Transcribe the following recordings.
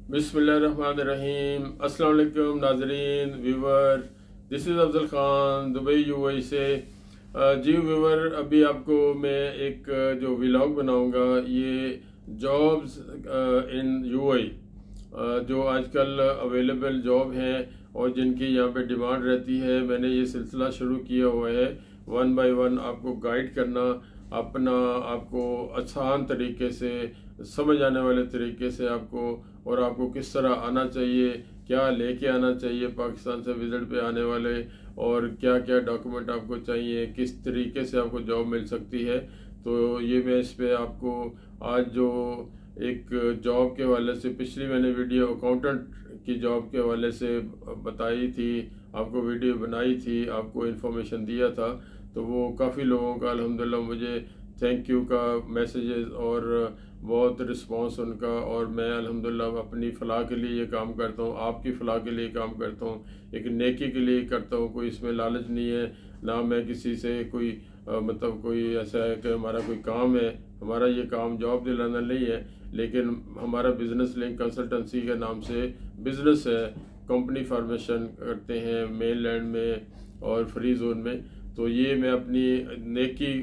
बिस्मिल्लाहिर्रहमानिर्रहीम। अस्सलाम वालेकुम नाजरीन viewer, this is Afzal Khan Dubai UAE से। जी व्यूवर, अभी आपको मैं एक जो व्लॉग बनाऊंगा ये जॉब्स इन यूएई, जो आजकल अवेलेबल जॉब हैं और जिनकी यहाँ पे डिमांड रहती है। मैंने ये सिलसिला शुरू किया हुआ है, वन बाय वन आपको गाइड करना, अपना आपको आसान तरीके से, समझ आने वाले तरीके से आपको किस तरह आना चाहिए, क्या लेके आना चाहिए पाकिस्तान से विजिट पे आने वाले, और क्या क्या डॉक्यूमेंट आपको चाहिए, किस तरीके से आपको जॉब मिल सकती है। तो ये मैं इस पे आपको आज जो एक जॉब के हवाले से, पिछली मैंने वीडियो अकाउंटेंट की जॉब के हवाले से बताई थी, आपको वीडियो बनाई थी, आपको इन्फॉर्मेशन दिया था। तो वो काफ़ी लोगों का अल्हम्दुलिल्लाह मुझे थैंक यू का मैसेजेस और बहुत रिस्पांस उनका, और मैं अल्हम्दुलिल्लाह अपनी फ़लाह के लिए ये काम करता हूँ, आपकी फ़लाह के लिए काम करता हूँ, एक नेकी के लिए करता हूँ। कोई इसमें लालच नहीं है, ना मैं किसी से कोई मतलब कोई ऐसा है कि हमारा कोई काम है। हमारा ये काम जॉब दिलाना नहीं है, लेकिन हमारा बिज़नेस लिंक कंसल्टेंसी के नाम से बिज़नेस है। कंपनी फॉर्मेशन करते हैं मेनलैंड में और फ्री जोन में। तो ये मैं अपनी नेकी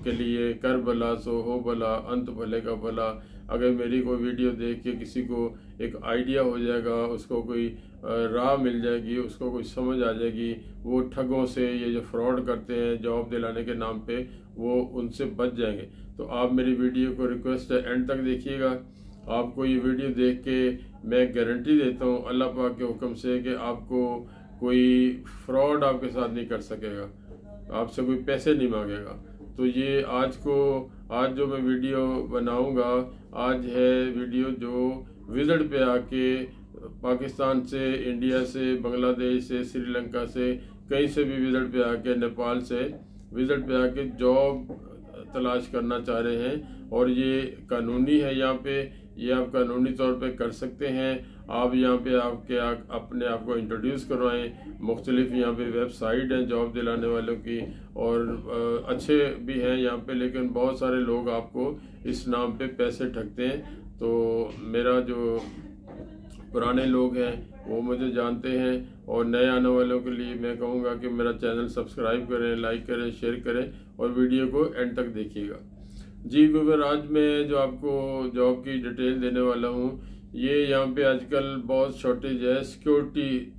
के लिए, कर भला सो हो भला, अंत भले का भला। अगर मेरी कोई वीडियो देख के किसी को एक आइडिया हो जाएगा, उसको कोई राह मिल जाएगी, उसको कोई समझ आ जाएगी, वो ठगों से, ये जो फ्रॉड करते हैं जॉब दिलाने के नाम पे, वो उनसे बच जाएंगे। तो आप मेरी वीडियो को रिक्वेस्ट है एंड तक देखिएगा। आपको ये वीडियो देख के मैं गारंटी देता हूँ अल्लाह पाक के हुक्म से कि आपको कोई फ्रॉड आपके साथ नहीं कर सकेगा, आपसे कोई पैसे नहीं मांगेगा। तो ये आज जो मैं वीडियो बनाऊंगा, आज है वीडियो जो विजिट पे आके पाकिस्तान से, इंडिया से, बांग्लादेश से, श्रीलंका से, कहीं से भी विजिट पे आके, नेपाल से विजिट पे आके जॉब तलाश करना चाह रहे हैं। और ये कानूनी है, यहाँ पे ये आप कानूनी तौर पे कर सकते हैं। आप यहाँ पे अपने आप को इंट्रोड्यूस करवाएं। मुख्तलिफ यहाँ पे वेबसाइट हैं जॉब दिलाने वालों की, और अच्छे भी हैं यहाँ पे, लेकिन बहुत सारे लोग आपको इस नाम पे पैसे ठगते हैं। तो मेरा जो पुराने लोग हैं वो मुझे जानते हैं, और नए आने वालों के लिए मैं कहूँगा कि मेरा चैनल सब्सक्राइब करें, लाइक करें, शेयर करें, और वीडियो को एंड तक देखिएगा। जी व्यूअर, आज मैं जो आपको जॉब की डिटेल देने वाला हूँ, ये यहाँ पे आजकल बहुत शॉर्टेज है सिक्योरिटी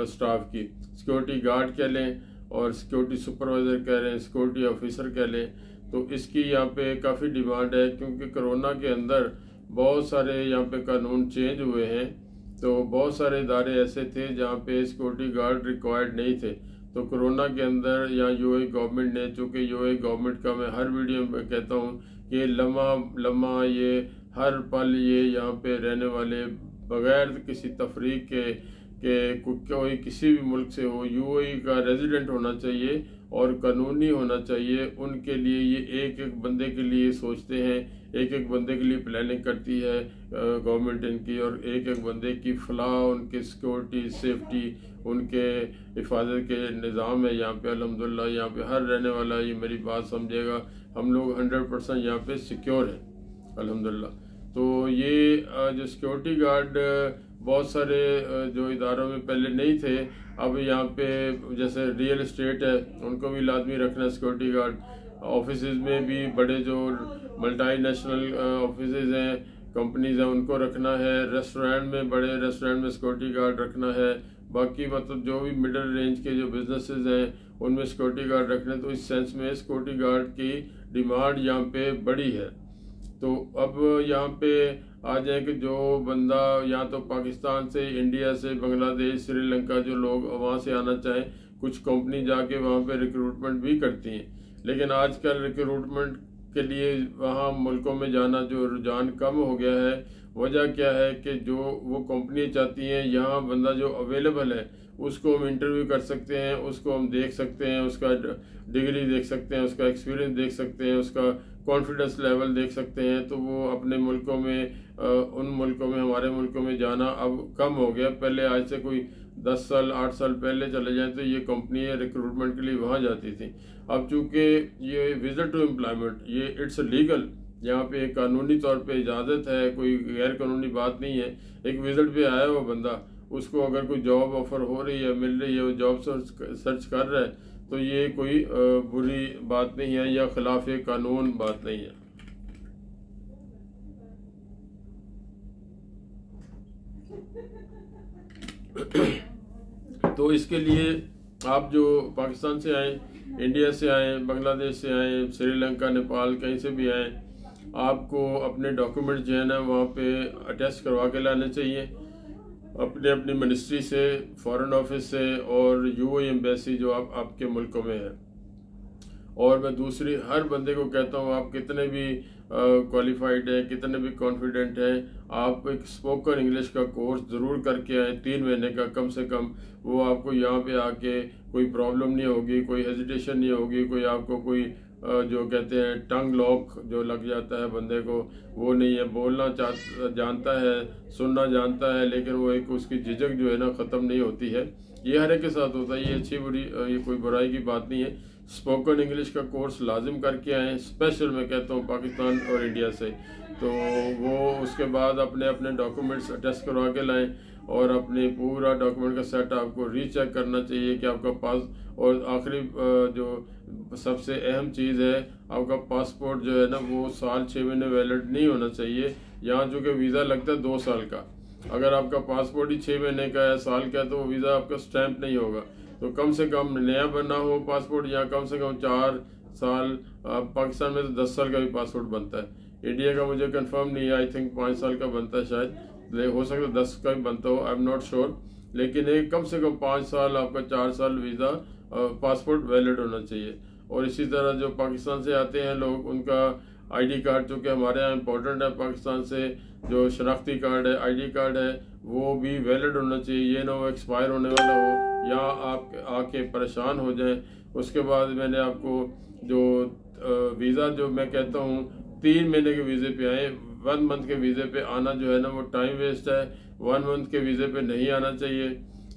स्टाफ की। सिक्योरिटी गार्ड कह लें, और सिक्योरिटी सुपरवाइज़र कह लें, सिक्योरिटी ऑफिसर कह लें। तो इसकी यहाँ पे काफ़ी डिमांड है, क्योंकि कोरोना के अंदर बहुत सारे यहाँ पे कानून चेंज हुए हैं। तो बहुत सारे इदारे ऐसे थे जहाँ पे सिक्योरिटी गार्ड रिक्वायर्ड नहीं थे। तो कोरोना के अंदर यहाँ यूएई गवर्नमेंट ने, चूँकि यूएई गवर्नमेंट का मैं हर वीडियो में कहता हूँ कि लम्हा ये हर पल ये यहाँ पे रहने वाले बगैर किसी तफरीक के कोई किसी भी मुल्क से हो, यूएई का रेजिडेंट होना चाहिए और कानूनी होना चाहिए। उनके लिए ये एक एक बंदे के लिए सोचते हैं, एक एक बंदे के लिए प्लानिंग करती है गवर्नमेंट इनकी, और एक एक बंदे की फलाह, उनके सिक्योरिटी, सेफ्टी, उनके हिफाजत के निज़ाम है यहाँ पे। अल्हम्दुलिल्लाह यहाँ पे हर रहने वाला ये मेरी बात समझेगा, हम लोग 100% यहाँ पे सिक्योर हैं अल्हम्दुलिल्लाह। तो ये जो सिक्योरिटी गार्ड बहुत सारे जो इदारों में पहले नहीं थे, अब यहाँ पे जैसे रियल इस्टेट है, उनको भी लाजमी रखना है सिक्योरिटी गार्ड। ऑफिस में भी बड़े जो मल्टीनेशनल ऑफिस हैं, कंपनीज हैं, उनको रखना है। रेस्टोरेंट में, बड़े रेस्टोरेंट में सिक्योरिटी गार्ड रखना है। बाकी मतलब जो भी मिडिल रेंज के जो बिजनेसेस हैं उनमें सिक्योरिटी गार्ड रखना है। तो इस सेंस में सिक्योरिटी गार्ड की डिमांड यहाँ पे बड़ी है। तो अब यहाँ पे आ जाए कि जो बंदा या तो पाकिस्तान से, इंडिया से, बांग्लादेश, श्रीलंका, जो लोग वहाँ से आना चाहें, कुछ कंपनी जाके वहाँ पे रिक्रूटमेंट भी करती हैं, लेकिन आजकल रिक्रूटमेंट के लिए वहाँ मुल्कों में जाना जो रुझान कम हो गया है। वजह क्या है कि जो वो कंपनी चाहती हैं यहाँ बंदा जो अवेलेबल है उसको हम इंटरव्यू कर सकते हैं, उसको हम देख सकते हैं, उसका डिग्री देख सकते हैं, उसका एक्सपीरियंस देख सकते हैं, उसका कॉन्फिडेंस लेवल देख सकते हैं। तो वो अपने मुल्कों में, उन मुल्कों में, हमारे मुल्कों में जाना अब कम हो गया। पहले आज से कोई 10 साल 8 साल पहले चले जाएं तो ये कंपनी रिक्रूटमेंट के लिए वहाँ जाती थी। अब चूँकि ये विजिट टू एम्प्लॉयमेंट, ये इट्स लीगल, यहाँ पे कानूनी तौर पे इजाज़त है, कोई गैर कानूनी बात नहीं है। एक विजिट पे आया हुआ बंदा, उसको अगर कोई जॉब ऑफर हो रही है, मिल रही है, वो जॉब सर्च कर रहा है, तो ये कोई बुरी बात नहीं है या खिलाफ कानून बात नहीं है। तो इसके लिए आप जो पाकिस्तान से आए, इंडिया से आए, बांग्लादेश से आए, श्रीलंका, नेपाल, कहीं से भी आए, आपको अपने डॉक्यूमेंट जो है ना वहाँ पे अटैच करवा के लाने चाहिए अपने अपनी मिनिस्ट्री से, फॉरेन ऑफिस से और यूएई एम्बेसी जो आपके मुल्कों में है। और मैं दूसरी हर बंदे को कहता हूँ, आप कितने भी क्वालिफाइड हैं, कितने भी कॉन्फिडेंट हैं, आप एक स्पोकन इंग्लिश का कोर्स ज़रूर करके आए, 3 महीने का कम से कम। वो आपको यहाँ पे आके कोई प्रॉब्लम नहीं होगी, कोई हेजिटेशन नहीं होगी, कोई आपको कोई जो कहते हैं टंग लॉक जो लग जाता है बंदे को, वो नहीं है। बोलना जानता है, सुनना जानता है, लेकिन वो एक उसकी झिझक जो है ना ख़त्म नहीं होती है। ये हर एक के साथ होता है, ये अच्छी बुरी ये कोई बुराई की बात नहीं है। स्पोकन इंग्लिश का कोर्स लाजिम करके आएँ, स्पेशल मैं कहता हूँ पाकिस्तान और इंडिया से। तो वो उसके बाद अपने अपने डॉक्यूमेंट्स अटैच करवा के लाएँ और अपने पूरा डॉक्यूमेंट का सेट आपको रीचेक करना चाहिए कि आपका पास। और आखिरी जो सबसे अहम चीज़ है, आपका पासपोर्ट जो है ना वो साल 6 महीने वैलिड नहीं होना चाहिए। यहाँ जो कि वीज़ा लगता है 2 साल का, अगर आपका पासपोर्ट ही 6 महीने का है, साल का है, तो वो वीज़ा आपका स्टैंप नहीं होगा। तो कम से कम नया बना हो पासपोर्ट, या कम से कम 4 साल, पाकिस्तान में तो 10 साल का भी पासपोर्ट बनता है, इंडिया का मुझे कंफर्म नहीं है, आई थिंक 5 साल का बनता है शायद, हो सकता है 10 का भी बनता हो, आई एम नॉट श्योर। लेकिन एक कम से कम 5 साल आपका 4 साल वीज़ा पासपोर्ट वैलिड होना चाहिए। और इसी तरह जो पाकिस्तान से आते हैं लोग, उनका आईडी कार्ड जो कि हमारे यहाँ इम्पोर्टेंट है, पाकिस्तान से जो शनाख्ती कार्ड है, आईडी कार्ड है, वो भी वैलिड होना चाहिए। ये ना वो एक्सपायर होने वाला हो या आप आके परेशान हो जाएं। उसके बाद मैंने आपको जो वीज़ा जो मैं कहता हूँ 3 महीने के वीज़े पे आए, 1 मंथ के वीज़े पे आना जो है ना वो टाइम वेस्ट है। 1 मंथ के वीज़े पे नहीं आना चाहिए।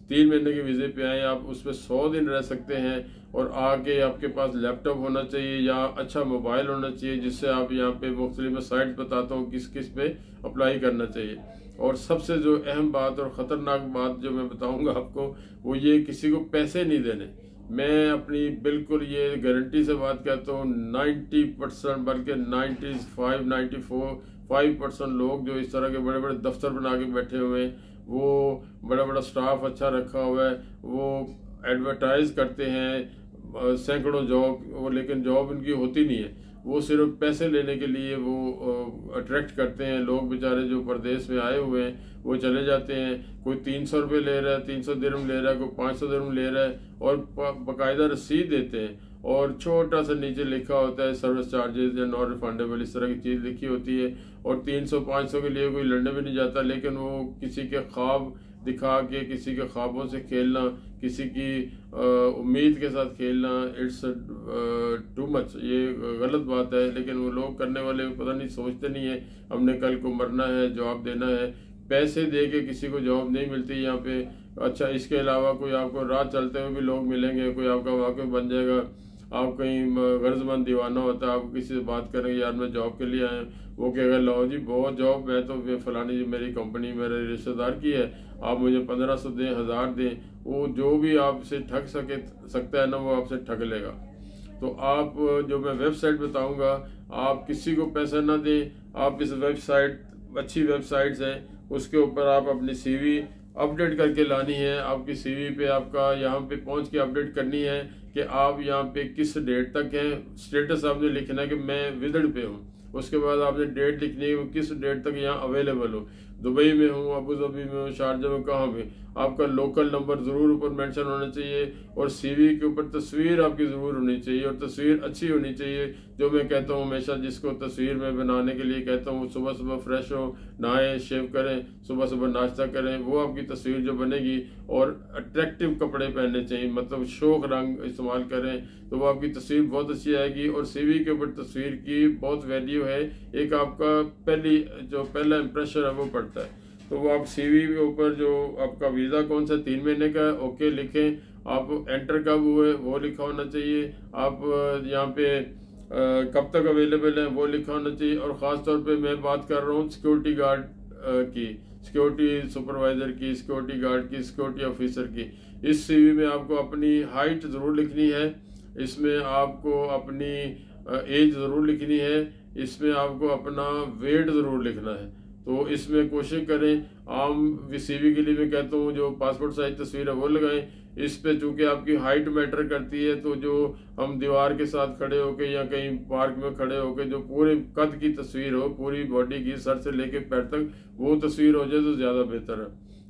3 महीने के वीज़े पे आए, आप उस पर 100 दिन रह सकते हैं और आगे आपके पास लैपटॉप होना चाहिए या अच्छा मोबाइल होना चाहिए, जिससे आप यहाँ पे मुख्तलिफ साइट्स बताता हूँ किस किस पे अप्लाई करना चाहिए। और सबसे जो अहम बात और ख़तरनाक बात जो मैं बताऊँगा आपको, वो ये किसी को पैसे नहीं देने। मैं अपनी बिल्कुल ये गारंटी से बात कहता हूँ, 90% बल्कि 95% लोग जो इस तरह के बड़े बड़े दफ्तर बना के बैठे हुए हैं, वो बड़ा बड़ा स्टाफ अच्छा रखा हुआ है, वो एडवर्टाइज करते हैं सैकड़ों जॉब, लेकिन जॉब उनकी होती नहीं है। वो सिर्फ पैसे लेने के लिए वो अट्रैक्ट करते हैं। लोग बेचारे जो परदेश में आए हुए हैं वो चले जाते हैं, कोई 300 रुपये ले रहा है, 300 दिरहम ले रहा है, कोई 500 दिरहम ले रहा है, और बाकायदा रसीद देते हैं और छोटा सा नीचे लिखा होता है सर्विस चार्जेस या नॉन रिफंडेबल, इस तरह की चीज़ लिखी होती है। और 300-500 के लिए कोई लड़ने भी नहीं जाता, लेकिन वो किसी के ख्वाब दिखा के, किसी के ख्वाबों से खेलना, किसी की उम्मीद के साथ खेलना, इट्स टू मच, ये गलत बात है। लेकिन वो लोग करने वाले पता नहीं सोचते नहीं है हमने कल को मरना है, जवाब देना है। पैसे दे के किसी को जॉब नहीं मिलती यहाँ पे। अच्छा, इसके अलावा कोई आपको राह चलते हुए भी लोग मिलेंगे, कोई आपका वाकिफ बन जाएगा, आप कहीं गर्जमंद दीवाना होता है, आप किसी से बात करेंगे यार मैं जॉब के लिए आया, वो कहेगा लो जी बहुत जॉब, मैं तो फलानी जी मेरी कंपनी मेरे रिश्तेदार की है, आप मुझे 1500 दें, 1000 दें। वो जो भी आपसे ठग सकता है ना, वो आपसे ठग लेगा। तो आप जो मैं वेबसाइट बताऊंगा, आप किसी को पैसा ना दें। आप इस वेबसाइट, अच्छी वेबसाइट्स हैं, उसके ऊपर आप अपनी सीवी अपडेट करके लानी है। आपकी सीवी पे आपका यहाँ पे पहुँच के अपडेट करनी है कि आप यहाँ पे किस डेट तक हैं। स्टेटस आपने लिखना है कि मैं विजिट पे हूँ। उसके बाद आपने डेट लिखनी है किस डेट तक यहाँ अवेलेबल हो। दुबई में हूँ, अबू धाबी में हूँ, शारजा में, कहाँ में। आपका लोकल नंबर ज़रूर ऊपर मेंशन होना चाहिए और सीवी के ऊपर तस्वीर आपकी ज़रूर होनी चाहिए और तस्वीर अच्छी होनी चाहिए। जो मैं कहता हूँ हमेशा, जिसको तस्वीर में बनाने के लिए कहता हूँ, सुबह सुबह फ्रेश हो, नहाएं, शेव करें, सुबह सुबह नाश्ता करें, वो आपकी तस्वीर जो बनेगी। और अट्रैक्टिव कपड़े पहनने चाहिए, मतलब शौक रंग इस्तेमाल करें, तो वो आपकी तस्वीर बहुत अच्छी आएगी। और सीवी के ऊपर तस्वीर की बहुत वैल्यू है। एक आपका पहला इंप्रेशन है वो पड़ता है। तो वो आप सीवी के ऊपर जो आपका वीज़ा कौन सा 3 महीने का है, ओके लिखें। आप एंटर कब हुए वो लिखा होना चाहिए। आप यहाँ पे कब तक अवेलेबल है वो लिखा होना चाहिए। और ख़ास तौर पे मैं बात कर रहा हूँ सिक्योरिटी गार्ड की, सिक्योरिटी सुपरवाइज़र की, सिक्योरिटी गार्ड की, सिक्योरिटी ऑफिसर की। इस सीवी में आपको अपनी हाइट ज़रूर लिखनी है, इसमें आपको अपनी एज ज़रूर लिखनी है, इसमें आपको अपना वेट ज़रूर लिखना है। तो इसमें कोशिश करें, आम सीवी के लिए मैं कहता हूँ जो पासपोर्ट साइज तस्वीर है वो लगाएं। इस पे चूंकि आपकी हाइट मैटर करती है, तो जो हम दीवार के साथ खड़े होके या कहीं पार्क में खड़े होके जो पूरे कद की तस्वीर हो, पूरी बॉडी की सर से लेके पैर तक वो तस्वीर हो जाए तो ज़्यादा बेहतर है।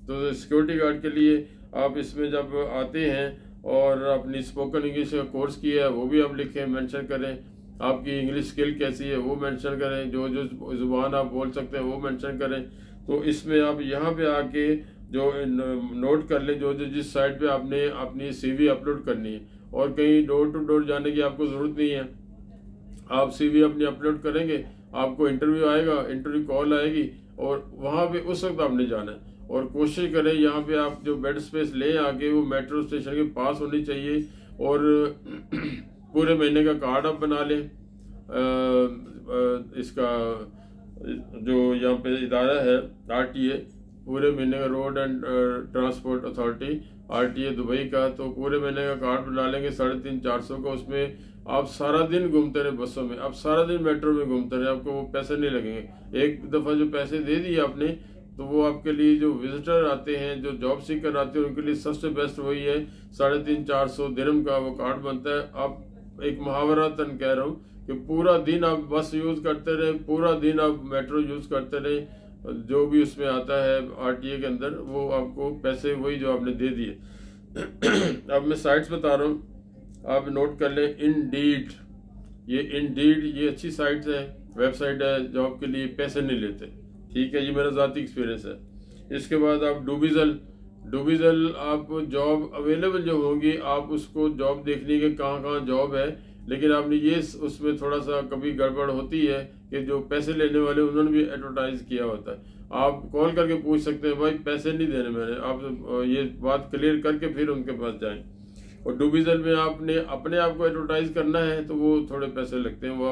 तो सिक्योरिटी गार्ड के लिए आप इसमें जब आते हैं और अपनी स्पोकन इंग्लिश का कोर्स किया है वो भी आप लिखें, मेंशन करें। आपकी इंग्लिश स्किल कैसी है वो मेंशन करें, जो जो ज़ुबान आप बोल सकते हैं वो मेंशन करें। तो इसमें आप यहाँ पे आके जो नोट कर लें जो जो जिस साइट पे आपने अपनी सीवी अपलोड करनी है। और कहीं डोर टू डोर जाने की आपको ज़रूरत नहीं है, आप सीवी अपनी अपलोड करेंगे, आपको इंटरव्यू आएगा, इंटरव्यू कॉल आएगी और वहाँ पे उस वक्त आपने जाना है। और कोशिश करें यहाँ पे आप जो बेड स्पेस लें आके वो मेट्रो स्टेशन के पास होनी चाहिए। और पूरे महीने का कार्ड आप बना लें। इसका जो यहाँ पे इदारा है RTA, पूरे महीने का road and transport authority RTA Dubai का, तो पूरे महीने का कार्ड बना लेंगे 350-400 का। उसमें आप सारा दिन घूमते रहे बसों में, आप सारा दिन मेट्रो में घूमते रहे, आपको वो पैसे नहीं लगेंगे। एक दफ़ा जो पैसे दे दिए आपने तो वो आपके लिए जो विजिटर आते हैं, जो जॉब सीकर आते हैं, उनके लिए सबसे बेस्ट वही है। 350-400 दिरहम का वो कार्ड बनता है। आप एक मुहावरतन कह रहा हूँ कि पूरा दिन आप बस यूज़ करते रहे, पूरा दिन आप मेट्रो यूज़ करते रहे, जो भी उसमें आता है RTA के अंदर वो आपको पैसे वही जो आपने दे दिए। अब मैं साइट्स बता रहा हूँ, आप नोट कर लें। इंडीड, ये इंडीड ये अच्छी साइट है, वेबसाइट है, जॉब के लिए पैसे नहीं लेते, ठीक है, ये मेरा ज़ाती एक्सपीरियंस है। इसके बाद आप डूबिजल आप जॉब अवेलेबल जो होंगी आप उसको जॉब देखने के कहाँ जॉब है, लेकिन आपने ये उसमें थोड़ा सा कभी गड़बड़ होती है कि जो पैसे लेने वाले उन्होंने भी एडवर्टाइज किया होता है। आप कॉल करके पूछ सकते हैं भाई पैसे नहीं देने मैंने, आप ये बात क्लियर करके फिर उनके पास जाएं। और डूबिजल में आपने अपने आप को एडवर्टाइज करना है तो वो थोड़े पैसे लगते हैं, वो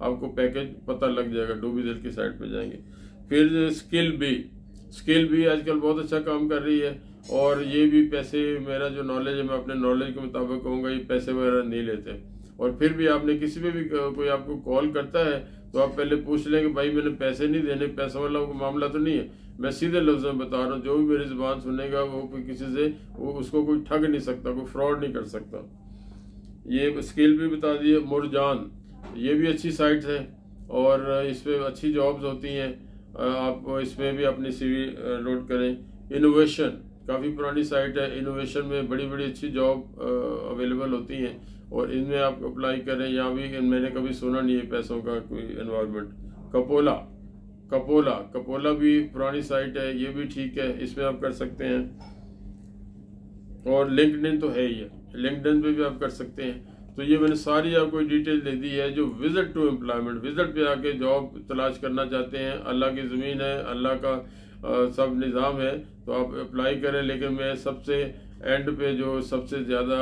आपको पैकेज पता लग जाएगा, डूबिजल की साइट पे जाएंगे। फिर स्किल भी आजकल बहुत अच्छा काम कर रही है और ये भी पैसे, मेरा जो नॉलेज है मैं अपने नॉलेज के मुताबिक कहूँगा, ये पैसे वगैरह नहीं लेते। और फिर भी आपने किसी पे भी कोई आपको कॉल करता है तो आप पहले पूछ लें कि भाई मैंने पैसे नहीं देने, पैसा वाला मामला तो नहीं है। मैं सीधे लफ्ज़ों में बता रहा हूँ, जो भी मेरी ज़ुबान सुनेगा वो किसी से वो उसको कोई ठग नहीं सकता, कोई फ्रॉड नहीं कर सकता। ये स्किल भी बता दिए। मुरजान ये भी अच्छी साइट है और इस पर अच्छी जॉब्स होती हैं, आप इसमें भी अपनी CV लोड करें। इनोवेशन काफ़ी पुरानी साइट है, इनोवेशन में बड़ी बड़ी अच्छी जॉब अवेलेबल होती हैं और इनमें आप अप्लाई करें। यहाँ भी मैंने कभी सुना नहीं है पैसों का कोई एनवायरनमेंट। कपोला भी पुरानी साइट है, ये भी ठीक है, इसमें आप कर सकते हैं। और लिंक्डइन तो है ही है, लिंक्डइन पे भी आप कर सकते हैं। तो ये मैंने सारी आपको डिटेल दे दी है। जो विजिट टू एम्प्लॉयमेंट, विजिट पे आके जॉब तलाश करना चाहते हैं, अल्लाह की ज़मीन है, अल्लाह का सब निज़ाम है, तो आप अप्लाई करें। लेकिन मैं सबसे एंड पे जो सबसे ज़्यादा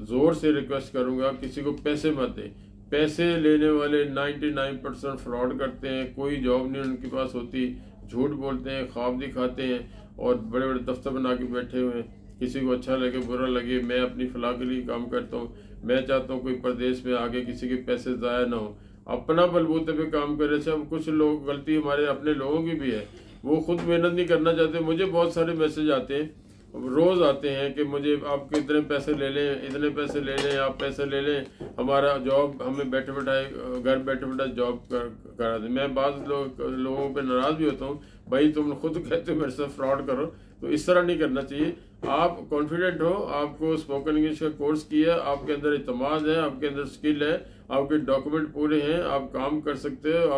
ज़ोर से रिक्वेस्ट करूँगा, किसी को पैसे मत दें। पैसे लेने वाले 99% फ्रॉड करते हैं, कोई जॉब नहीं उनके पास होती, झूठ बोलते हैं, ख्वाब दिखाते हैं और बड़े बड़े दफ्तर बना के बैठे हुए हैं। किसी को अच्छा लगे बुरा लगे, मैं अपनी फलाह के लिए काम करता हूँ, मैं चाहता हूँ कोई प्रदेश में आगे किसी के पैसे ज़ाया ना हो, अपना बलबूते पे काम करे। सब कुछ लोग, गलती हमारे अपने लोगों की भी है, वो खुद मेहनत नहीं करना चाहते। मुझे बहुत सारे मैसेज आते हैं, रोज़ आते हैं कि मुझे आपके इतने पैसे ले लें, इतने पैसे ले लें, आप पैसे ले लें, हमारा जॉब हमें बैठे बैठाए घर बैठे बैठे जॉब करा दें। मैं बाद लोगों पे नाराज़ भी होता हूँ, भाई तुम खुद कहते हो मेरे साथ फ्रॉड करो, तो इस तरह नहीं करना चाहिए। आप कॉन्फिडेंट हो, आपको स्पोकन इंग्लिश का कोर्स किया, आपके अंदर इत्मीनान है, आपके अंदर स्किल है, आपके डॉक्यूमेंट पूरे हैं, आप काम कर सकते हो,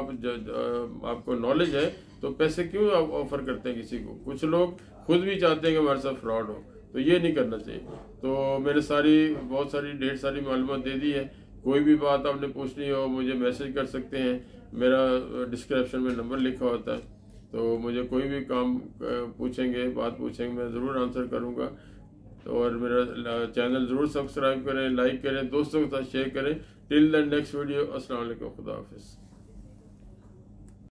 आपको नॉलेज है, तो पैसे क्यों आप ऑफर करते हैं किसी को। कुछ लोग खुद भी चाहते हैं कि हमारे साथ फ्रॉड हो, तो ये नहीं करना चाहिए। तो मैंने बहुत सारी ढेर सारी मालूमात दे दी है। कोई भी बात आपने पूछनी हो मुझे मैसेज कर सकते हैं, मेरा डिस्क्रिप्शन में नंबर लिखा होता है, तो मुझे कोई भी काम पूछेंगे, बात पूछेंगे, मैं ज़रूर आंसर करूँगा। और मेरा चैनल ज़रूर सब्सक्राइब करें, लाइक करें, दोस्तों के साथ शेयर करें। टिल द नेक्स्ट वीडियो, अस्सलाम वालेकुम, खुदा हाफिज़।